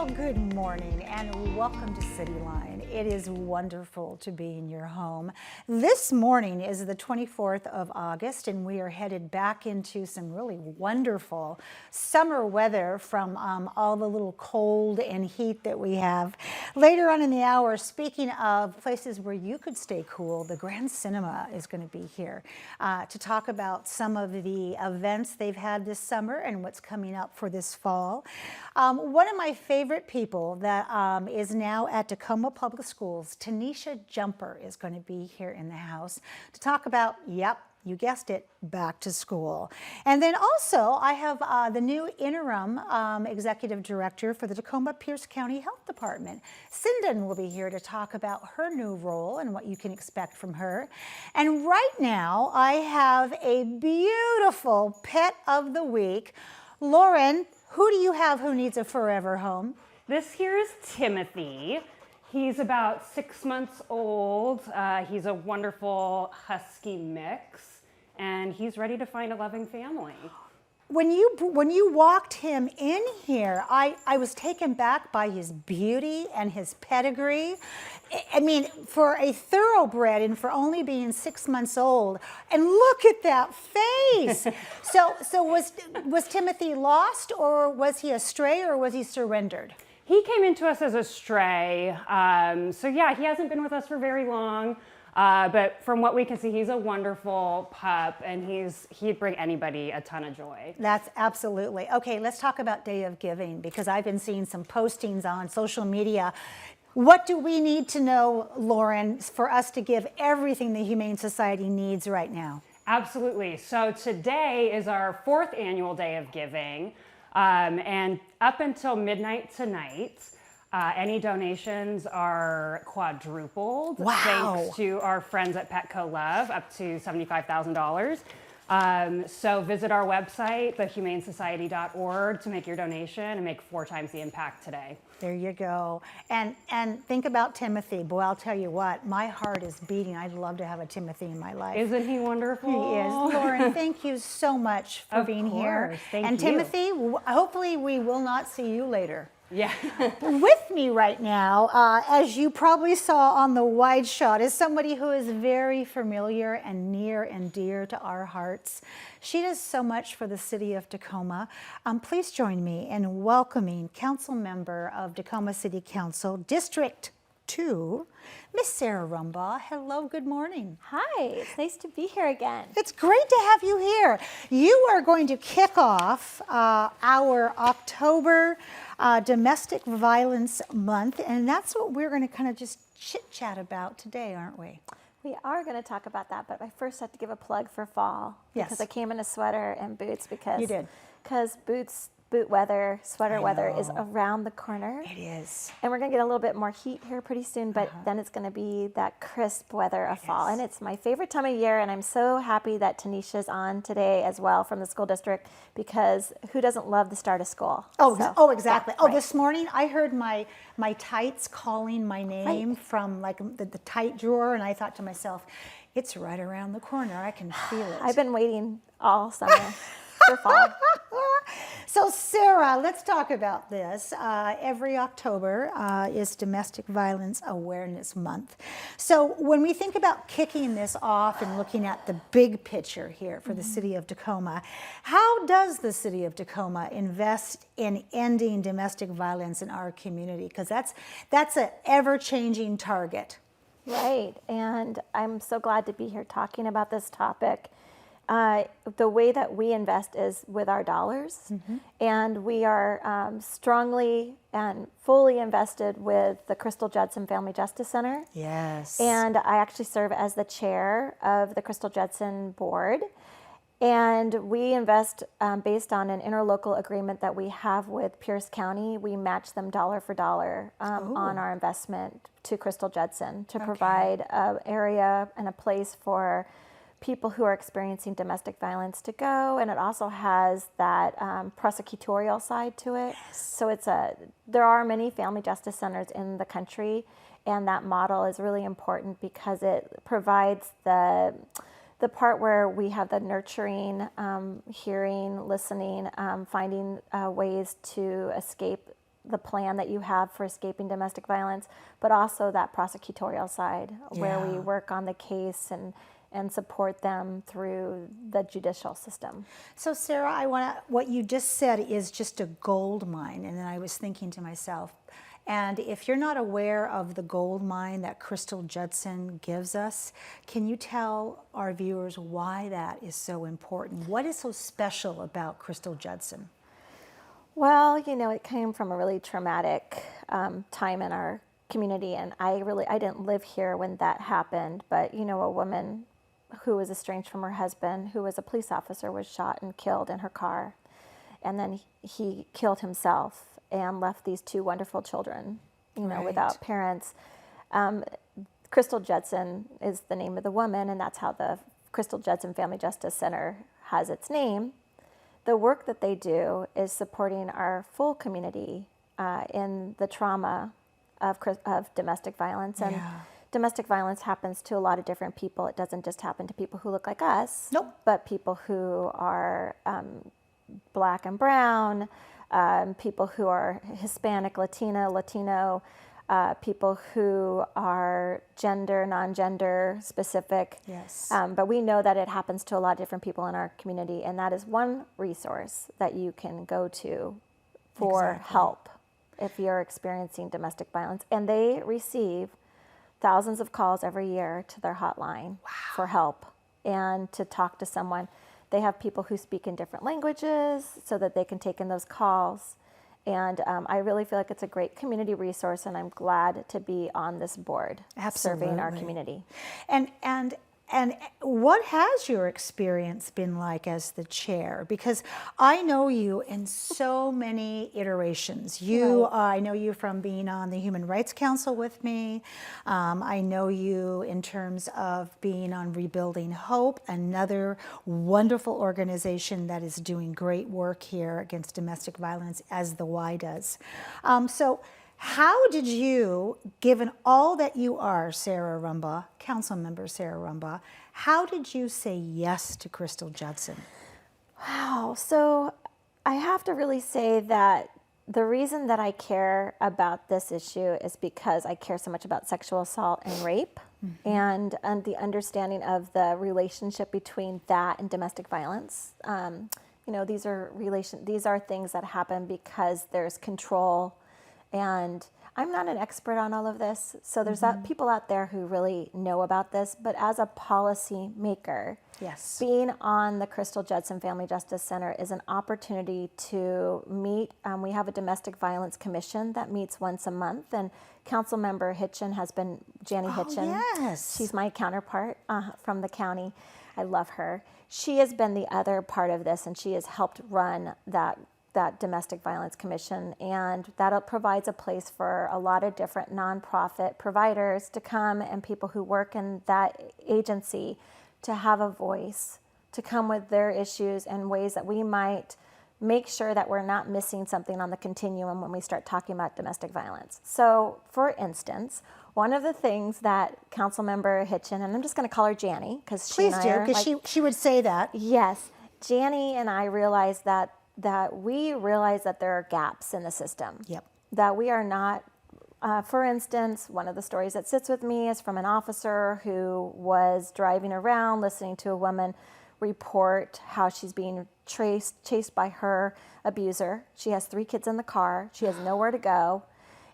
Well, good morning and welcome to Cityline. It is wonderful to be in your home. This morning is the 24th of August and we are headed back into some really wonderful summer weather from all the little cold and heat that we have. Later on in the hour, speaking of places where you could stay cool, the Grand Cinema is going to be here to talk about some of the events they've had this summer and what's coming up for this fall. One of my favorite people that is now at Tacoma Public Schools, Tanisha Jumper, is going to be here in the house to talk about, yep, you guessed it, back to school. And then also I have the new interim executive director for the Tacoma Pierce County Health Department. Cindan will be here to talk about her new role and what you can expect from her. And right now I have a beautiful pet of the week. Lauren, who do you have who needs a forever home? This here is Timothy. He's about 6 months old. He's a wonderful husky mix, and he's ready to find a loving family. When you walked him in here, I was taken back by his beauty and his pedigree. I mean, for a thoroughbred and for only being 6 months old, and look at that face. So was Timothy lost, or was he a stray, or was he surrendered? He came into us as a stray. So yeah, he hasn't been with us for very long. But from what we can see, he's a wonderful pup, and he'd bring anybody a ton of joy. That's absolutely. Okay, let's talk about Day of Giving, because I've been seeing some postings on social media. What do we need to know, Lauren, for us to give everything the Humane Society needs right now? Absolutely. So today is our 4th annual Day of Giving, and up until midnight tonight, any donations are quadrupled. Wow. Thanks to our friends at Petco Love, up to $75,000. So visit our website, thehumanesociety.org, to make your donation and make 4 times the impact today. There you go. And think about Timothy. Boy, I'll tell you what, my heart is beating. I'd love to have a Timothy in my life. Isn't he wonderful? He is. Lauren, thank you so much for being here. Thank and you. Timothy, hopefully we will not see you later. Yeah. With me right now, as you probably saw on the wide shot, is somebody who is very familiar and near and dear to our hearts. She does so much for the city of Tacoma. Please join me in welcoming Council Member of Tacoma City Council, District 2, Miss Sarah Rumbaugh. Hello, good morning. Hi, it's nice to be here again. It's great to have you here. You are going to kick off our October Domestic Violence Month, and that's what we're going to kind of just chit-chat about today, aren't we? We are going to talk about that, but I first have to give a plug for fall. Yes. Because I came in a sweater and boots because You did. Because boot weather, sweater weather is around the corner. It is. And we're going to get a little bit more heat here pretty soon, but then it's going to be that crisp weather of fall. And it's my favorite time of year, and I'm so happy that Tanisha's on today as well from the school district, because who doesn't love the start of school? Oh, exactly. Yeah, right. This morning I heard my tights calling my name from like the tight drawer, and I thought to myself, it's right around the corner. I can feel it. I've been waiting all summer for fall. So Sarah, let's talk about this. Every October is Domestic Violence Awareness Month. So when we think about kicking this off and looking at the big picture here for the city of Tacoma, how does the city of Tacoma invest in ending domestic violence in our community? Because that's an ever-changing target. Right, and I'm so glad to be here talking about this topic. The way that we invest is with our dollars, and we are strongly and fully invested with the Crystal Judson Family Justice Center. Yes. And I actually serve as the chair of the Crystal Judson board. And we invest based on an interlocal agreement that we have with Pierce County. We match them dollar for dollar on our investment to Crystal Judson to provide an area and a place for people who are experiencing domestic violence to go, and it also has that prosecutorial side to it. Yes. So there are many family justice centers in the country, and that model is really important because it provides the part where we have the nurturing, hearing, listening, finding ways to escape the plan that you have for escaping domestic violence, but also that prosecutorial side where we Yeah. work on the case and support them through the judicial system. So Sarah, what you just said is just a gold mine. And then I was thinking to myself, and if you're not aware of the gold mine that Crystal Judson gives us, can you tell our viewers why that is so important? What is so special about Crystal Judson? Well, it came from a really traumatic time in our community, and I didn't live here when that happened, but a woman who was estranged from her husband, who was a police officer, was shot and killed in her car. And then he killed himself and left these two wonderful children, Right. without parents. Crystal Judson is the name of the woman, and that's how the Crystal Judson Family Justice Center has its name. The work that they do is supporting our full community in the trauma of domestic violence. And Yeah. domestic violence happens to a lot of different people. It doesn't just happen to people who look like us, Nope. but people who are Black and brown, people who are Hispanic, Latino, people who are gender, non-gender specific. Yes. But we know that it happens to a lot of different people in our community, and that is one resource that you can go to for Exactly. help if you're experiencing domestic violence. And they receive thousands of calls every year to their hotline for help and to talk to someone. They have people who speak in different languages so that they can take in those calls. And I really feel like it's a great community resource, and I'm glad to be on this board serving our Absolutely. community. And what has your experience been like as the chair? Because I know you in so many iterations. I know you from being on the Human Rights Council with me. I know you in terms of being on Rebuilding Hope, another wonderful organization that is doing great work here against domestic violence, as the Y does. So how did you, given all that you are, Sarah Rumbaugh, Council Member Sarah Rumbaugh, how did you say yes to Crystal Judson? Wow. So I have to really say that the reason that I care about this issue is because I care so much about sexual assault and rape, and the understanding of the relationship between that and domestic violence. These are things that happen because there's control. And I'm not an expert on all of this, so there's people out there who really know about this, but as a policy maker, Yes. being on the Crystal Judson Family Justice Center is an opportunity to meet. We have a domestic violence commission that meets once a month, and Council Member Hitchen has been, Janie Hitchen. Yes. She's my counterpart from the county. I love her. She has been the other part of this, and she has helped run that domestic violence commission, and that provides a place for a lot of different nonprofit providers to come and people who work in that agency to have a voice, to come with their issues and ways that we might make sure that we're not missing something on the continuum when we start talking about domestic violence. So, for instance, one of the things that Councilmember Hitchen, and I'm just going to call her Janie, because she Please and do, I are because like, she would say that. yes, Janie and I realized that we realize that there are gaps in the system. Yep. That we are not, for instance, one of the stories that sits with me is from an officer who was driving around listening to a woman report how she's being chased by her abuser. She has 3 kids in the car. She has nowhere to go,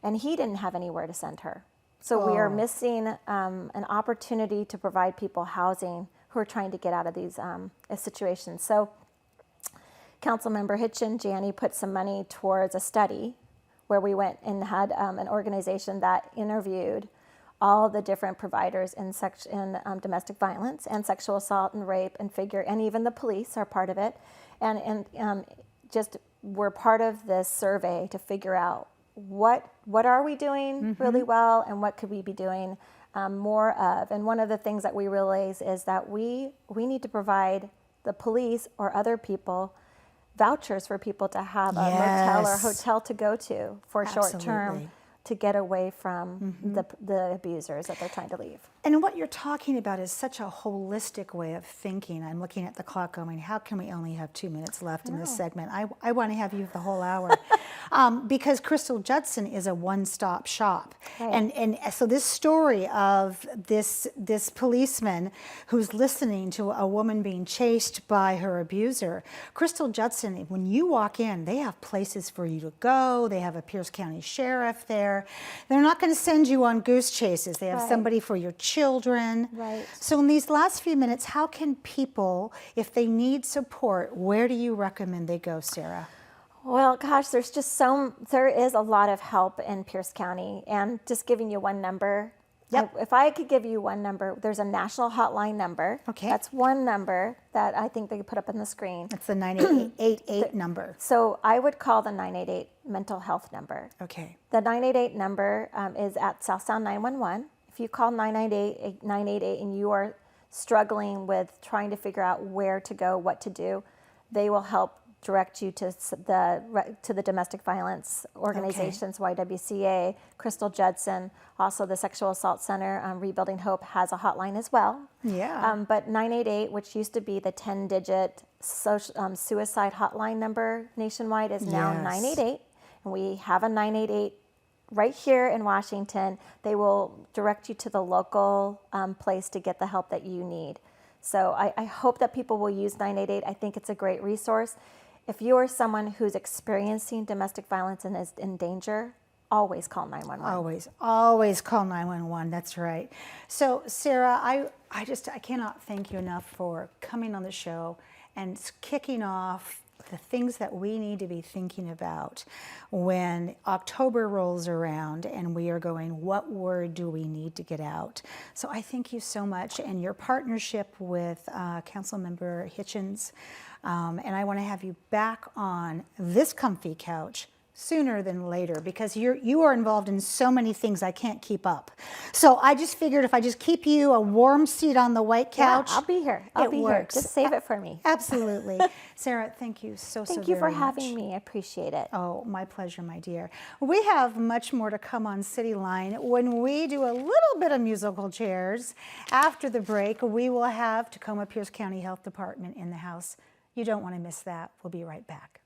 and he didn't have anywhere to send her. So we are missing an opportunity to provide people housing who are trying to get out of these situations. So Councilmember Hitchen, Janie, put some money towards a study where we went and had an organization that interviewed all the different providers in domestic violence and sexual assault and rape and even the police are part of it. And just we're part of this survey to figure out what are we doing really well and what could we be doing more of. And one of the things that we realize is that we need to provide the police or other people vouchers for people to have a motel or hotel to go to for short term Absolutely. to get away from the abusers that they're trying to leave. And what you're talking about is such a holistic way of thinking. I'm looking at the clock going, how can we only have 2 minutes left in this segment? I want to have you the whole hour. Because Crystal Judson is a one-stop shop. Right. And so this story of this policeman who's listening to a woman being chased by her abuser, Crystal Judson, when you walk in, they have places for you to go. They have a Pierce County sheriff there. They're not going to send you on goose chases. They have somebody for your children. Right. So in these last few minutes, how can people, if they need support, where do you recommend they go, Sarah? Well, gosh, there is a lot of help in Pierce County, and just giving you one number. Yep. If I could give you one number, there's a national hotline number. Okay. That's one number that I think they could put up on the screen. That's the 988 number. So I would call the 988 mental health number. Okay. The 988 number is at South Sound 911. If you call 988 and you are struggling with trying to figure out where to go, what to do, they will help direct you to the domestic violence organizations, YWCA, Crystal Judson, also the Sexual Assault Center, Rebuilding Hope has a hotline as well. Yeah. But 988, which used to be the 10-digit suicide hotline number nationwide, is now 988. And we have a 988 right here in Washington. They will direct you to the local place to get the help that you need. So I hope that people will use 988. I think it's a great resource. If you are someone who's experiencing domestic violence and is in danger, always call 911. Always call 911. That's right. So Sarah, I cannot thank you enough for coming on the show and kicking off the things that we need to be thinking about when October rolls around and we are going, what word do we need to get out? So I thank you so much, and your partnership with Councilmember Hitchens. And I want to have you back on this comfy couch sooner than later, because you are involved in so many things I can't keep up. So I just figured if I just keep you a warm seat on the white couch, I'll be here. I'll be works. here. Just save it for me. Absolutely. Sarah, thank you so very much. Thank you for having me. I appreciate it. Oh, my pleasure, my dear. We have much more to come on Cityline. When we do a little bit of musical chairs, after the break, we will have Tacoma Pierce County Health Department in the house. You don't want to miss that. We'll be right back.